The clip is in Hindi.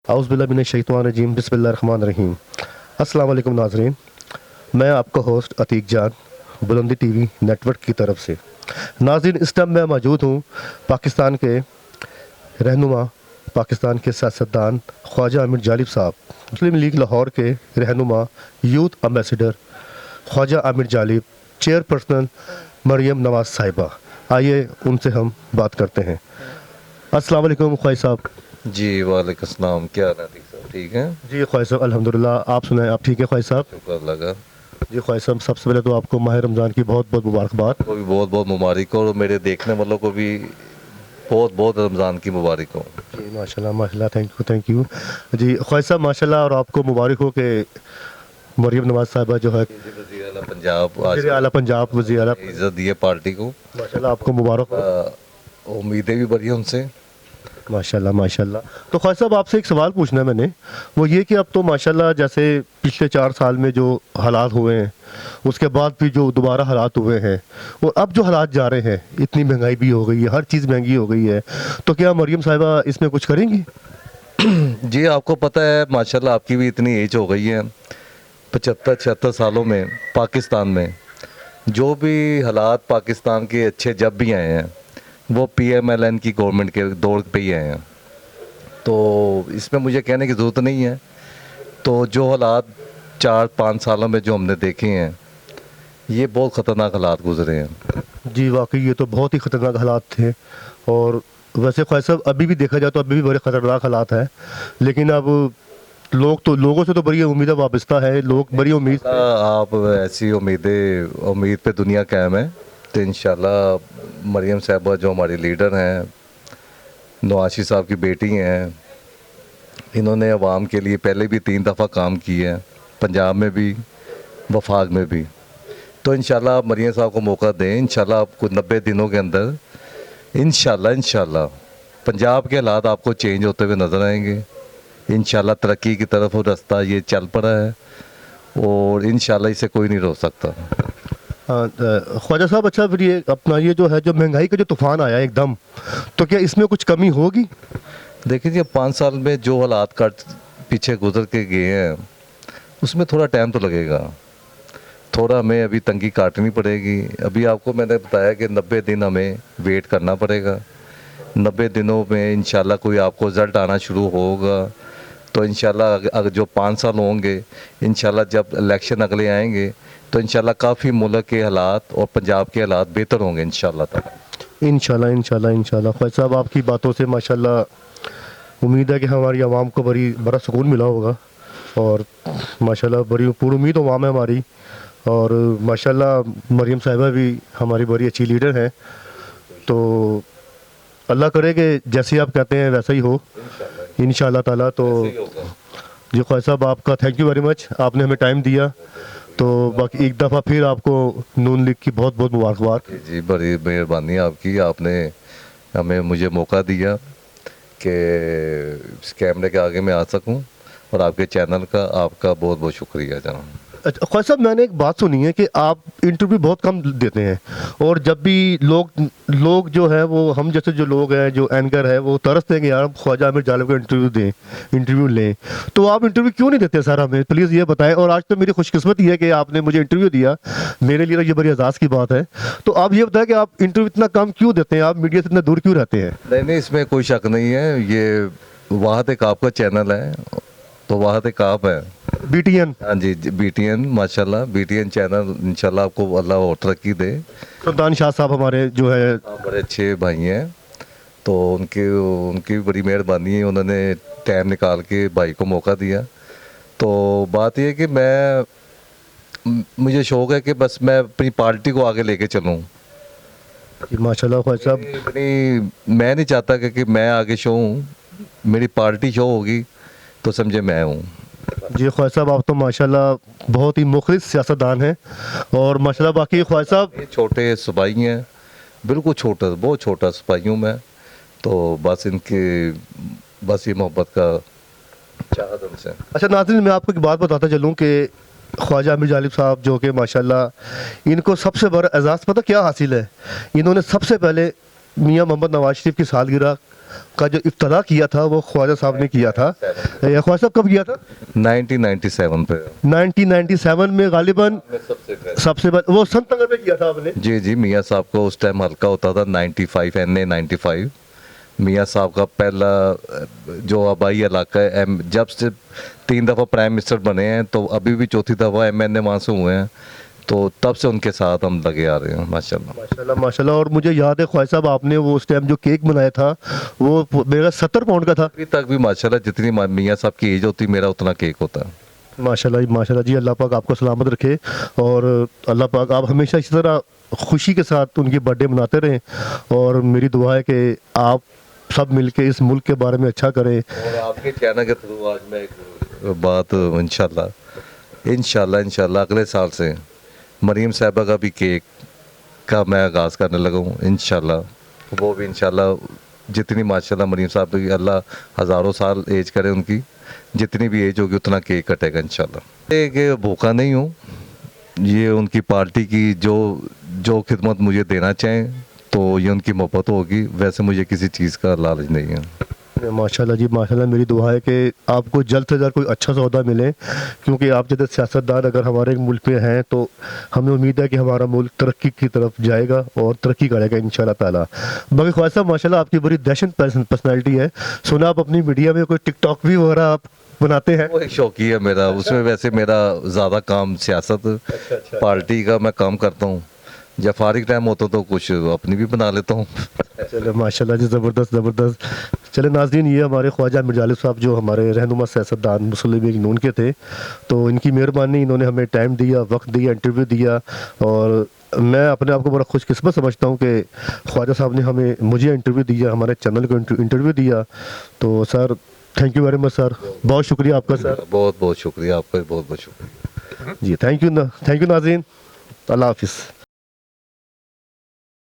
औज़ुबिल्लाहिमिनश्शैतानिर्रजीम बिस्मिल्लाहिर्रहमानिर्रहीम। अस्सलाम वालेकुम नाज़रीन, मैं आपका होस्ट अतीक जान बुलंदी टीवी नेटवर्क की तरफ से। नाज़रीन, इस टाइम मैं मौजूद हूँ पाकिस्तान के रहनुमा, पाकिस्तान के सियासतदान ख्वाजा आमिर जालिब साहब, मुस्लिम लीग लाहौर के रहनुमा, youth ambassador Khwaja Aamir Jalib, chairperson Maryam Nawaz साहिबा। आइए उनसे हम बात करते हैं। अस्सलाम वालेकुम ख्वाजा साहब। जी वालेकुम सलाम। क्या हाल है? ठीक साहब, ठीक है। जी ख्वाजा साहब, अल्हम्दुलिल्लाह। आप सुनाएं, आप ठीक है ख्वाजा साहब? शुक्र अल्लाह का। जी ख्वाजा साहब, सबसे पहले तो आपको माह रमज़ान की बहुत बहुत मुबारकबाद। को भी बहुत बहुत मुबारक हो और मेरे देखने वालों को भी बहुत बहुत रमज़ान की मुबारक हो। जी माशाल्लाह माशाल्लाह, थैंक यू जी ख्वाजा साहब, माशाल्लाह। और आपको मुबारक हो कि मरियम नवाज़ साहिबा जो है वज़ीर आला पंजाब आज वज़ीर आला पंजाब, वज़ीर आला, इज़्ज़त दी है पार्टी को। माशाल्लाह आपको मुबारक हो। उम्मीदें भी बड़ी हैं उनसे। माशाल्लाह माशाल्लाह। तो ख्वाजा साहब, आपसे एक सवाल पूछना है मैंने, वो ये कि अब तो माशाल्लाह जैसे पिछले 4 साल में जो हालात हुए हैं, उसके बाद भी जो दोबारा हालात हुए हैं, और अब जो हालात जा रहे हैं, इतनी महंगाई भी हो गई है, हर चीज़ महंगी हो गई है, तो क्या मरियम साहिबा इसमें कुछ करेंगी? जी आपको पता है माशाल्लाह आपकी भी इतनी एज हो गई है। 75-76 सालों में पाकिस्तान में जो भी हालात पाकिस्तान के अच्छे जब भी आए हैं वो PMLN की गवर्नमेंट के दौर पे ही आए हैं, तो इसमें मुझे कहने की ज़रूरत नहीं है। तो जो हालात 4-5 सालों में जो हमने देखे हैं ये बहुत ख़तरनाक हालात गुजरे हैं। जी वाकई ये तो बहुत ही ख़तरनाक हालात थे। और वैसे ख्वाजा साहब, अभी भी देखा जाए तो अभी भी बड़े ख़तरनाक हालात हैं, लेकिन अब लोगों से तो बड़ी उम्मीदें वाबस्ता है, लोग बड़ी उम्मीद से। आप ऐसी उम्मीद पे दुनिया कायम है, तो इंशाल्लाह मरियम साहबा जो हमारी लीडर हैं, नवाशी साहब की बेटी हैं, इन्होंने अवाम के लिए पहले भी 3 दफ़ा काम किया है, पंजाब में भी वफाक में भी। तो इंशाल्लाह मरियम साहब को मौका दें। इंशाल्लाह आपको 90 दिनों के अंदर इंशाल्लाह पंजाब के हालात आपको चेंज होते हुए नज़र आएंगे। इंशाल्लाह तरक्की की तरफ रास्ता ये चल पड़ा है और इंशाल्लाह इसे कोई नहीं रोक सकता। हाँ, ख्वाजा साहब, अच्छा फिर ये अपना ये जो है, जो महंगाई का जो तूफ़ान आया एकदम, तो क्या इसमें कुछ कमी होगी? देखिए जी, 5 साल में जो हालात काट पीछे गुजर के गए हैं उसमें थोड़ा टाइम तो लगेगा, थोड़ा हमें अभी तंगी काटनी पड़ेगी। अभी आपको मैंने बताया कि 90 दिन हमें वेट करना पड़ेगा। 90 दिनों में इंशाल्लाह कोई आपको रिज़ल्ट आना शुरू होगा। तो इंशाल्लाह अगर जो 5 साल होंगे, इंशाल्लाह जब इलेक्शन अगले आएंगे तो इंशाल्लाह काफ़ी मुल्क के हालात और पंजाब के हालात बेहतर होंगे इंशाल्लाह ताला। इंशाल्लाह ख्वाजा साहब, आपकी बातों से माशाल्लाह उम्मीद है कि हमारी आवाम को बड़ा सुकून मिला होगा। और माशाल्लाह बड़ी पूरी उम्मीद आवाम है हमारी। और माशाल्लाह मरियम साहिबा भी हमारी बड़ी अच्छी लीडर हैं। तो अल्लाह करे कि जैसे आप कहते हैं वैसा ही हो इंशाल्लाह ताला। तो जी ख्वाजा साहब, आपका थैंक यू वेरी मच, आपने हमें टाइम दिया। तो बाकी एक दफ़ा फिर आपको नून लीग की बहुत बहुत मुबारकबाद। जी बड़ी मेहरबानी आपकी, आपने हमें मुझे मौका दिया कि इस कैमरे के आगे मैं आ सकूं, और आपके चैनल का आपका बहुत बहुत शुक्रिया जनाब। अच्छा ख्वाजा साहब, मैंने एक बात सुनी है कि आप इंटरव्यू बहुत कम देते हैं, और जब भी लोग जो है वो हम जैसे जो लोग हैं, जो एंकर है, वो तरसते हैं कि यार ख्वाजा आमिर जालिब का इंटरव्यू लें, तो आप इंटरव्यू क्यों नहीं देते सर? हमें प्लीज़ ये बताएं। और आज तो मेरी खुशकिस्मती है कि आपने मुझे इंटरव्यू दिया, मेरे लिए तो ये बड़ी एजाज़ की बात है। तो आप ये बताएं कि आप इंटरव्यू इतना कम क्यों देते हैं, आप मीडिया से इतना दूर क्यों रहते हैं? नहीं, इसमें कोई शक नहीं है। ये वाहत एक आपका चैनल है, तो वाहत एक आप है। BTN। हाँ जी, BTN माशाल्लाह, BTN चैनल इंशाल्लाह आपको अल्लाह और तरक्की दे। सुल्तान शाह साहब हमारे जो है आप बड़े अच्छे भाई हैं, तो उनकी उनकी बड़ी मेहरबानी है, उन्होंने टाइम निकाल के भाई को मौका दिया। तो बात यह है कि मुझे शौक़ है कि बस मैं अपनी पार्टी को आगे लेके चलूँ। माशाल्लाह ख्वाजा साहब। मैं नहीं चाहता कि मैं आगे शो हूँ, मेरी पार्टी शो होगी तो समझे मैं हूँ। जी ख्वाजा साहब, आप तो माशाल्लाह बहुत ही मुखलिस सियासतदान हैं। और माशाल्लाह बाकी ख्वाजा साहब, ये छोटे सिपाही हैं, बिल्कुल छोटा, बहुत छोटा सिपाही हूँ मैं। तो बस बस ये मोहब्बत का चाहत उनसे। अच्छा नाज़रीन, मैं आपको एक बात बताता चलूँ कि ख्वाजा आमिर जालिब साहब जो कि माशाल्लाह, इनको सबसे बड़ा एजाज़ पता क्या हासिल है? इन्होंने सबसे पहले मियाँ मोहम्मद नवाज शरीफ की सालगिरह का जो इब्तदा किया था वो ख्वाजा साहब ने किया था। ये ख्वाजा साहब कब किया था? 1997 पे 1997 में गालिबन सबसे वो संत नगर में किया था आपने। जी जी, मियाँ साहब को उस टाइम हल्का होता था 95 NA 95। मियाँ साहब का पहला जो आबाई इलाका है, जब से 3 दफ़ा प्राइम मिनिस्टर बने हैं तो अभी भी 4थी दफ़ा MNA वहाँ से हुए हैं, तो तब से उनके साथ हम लगे आ रहे हैं माशाल्लाह। माशाल्लाह माशाल्लाह। और मुझे याद है ख्वाजा साहब आपने वो उस टाइम जो केक बनाया था वो मेरा 70 पाउंड का था। अभी तक भी माशाल्लाह जितनी मियाँ साहब की एज होती मेरा उतना केक होता है। माशाल्लाह माशाल्लाह जी, अल्लाह पाक आपको सलामत रखे और अल्लाह पाक आप हमेशा इसी तरह खुशी के साथ उनकी बर्थडे मनाते रहें। और मेरी दुआ है कि आप सब मिलके इस मुल्क के बारे में अच्छा करें। और आपके चैनल के थ्रू आज मैं एक बात इंशाल्लाह अगले साल से मरीम साहिबा का भी केक का मैं आगाज़ करने लगा हूँ इंशाल्लाह। वो भी इंशाल्लाह जितनी माशाल्लाह मरीम साहब की अल्लाह हज़ारों साल एज करे, उनकी जितनी भी एज होगी उतना केक कटेगा इंशाल्लाह। कि भूखा नहीं हूँ, ये उनकी पार्टी की जो खिदमत मुझे देना चाहें तो ये उनकी मोहब्बत होगी, वैसे मुझे किसी चीज़ का लालच नहीं है। माशाल्लाह जी माशाल्लाह। मेरी दुआ है कि आपको जल्द से जल्द कोई अच्छा सौदा मिले, क्योंकि आप जैसे सियासतदान अगर हमारे मुल्क में हैं तो हमें उम्मीद है कि हमारा मुल्क तरक्की की तरफ जाएगा और तरक्की करेगा इंशाल्लाह ताला। बाकी ख्वाजा साहब माशाल्लाह आपकी बड़ी दहशत पर्सनैलिटी है। सुना आप अपनी मीडिया में कोई टिकटॉक भी वगैरह आप बनाते हैं? वो एक शौकी है मेरा, उसमें वैसे मेरा ज़्यादा काम सियासत पार्टी का मैं काम करता हूँ, जब फारिग टाइम होता तो कुछ अपनी भी बना लेता हूँ। चले माशाल्लाह जी, ज़बरदस्त ज़बरदस्त। चले नाज़रीन, ये हमारे ख्वाजा मिर्ज़ा गालिब साहब जो हमारे रहनुमा सियासतदान मुस्लिम लीग नून के थे, तो इनकी मेहरबानी, इन्होंने हमें टाइम दिया, वक्त दिया, इंटरव्यू दिया और मैं अपने आप को बड़ा खुशकिस्मत समझता हूँ कि ख्वाजा साहब ने मुझे इंटरव्यू दिया, हमारे चैनल को इंटरव्यू दिया। तो sir thank you very much sir, बहुत शुक्रिया आपका सर। बहुत बहुत शुक्रिया आपका, बहुत बहुत शुक्रिया जी थैंक यू नाज़रीन, अल्लाह हाफिज़।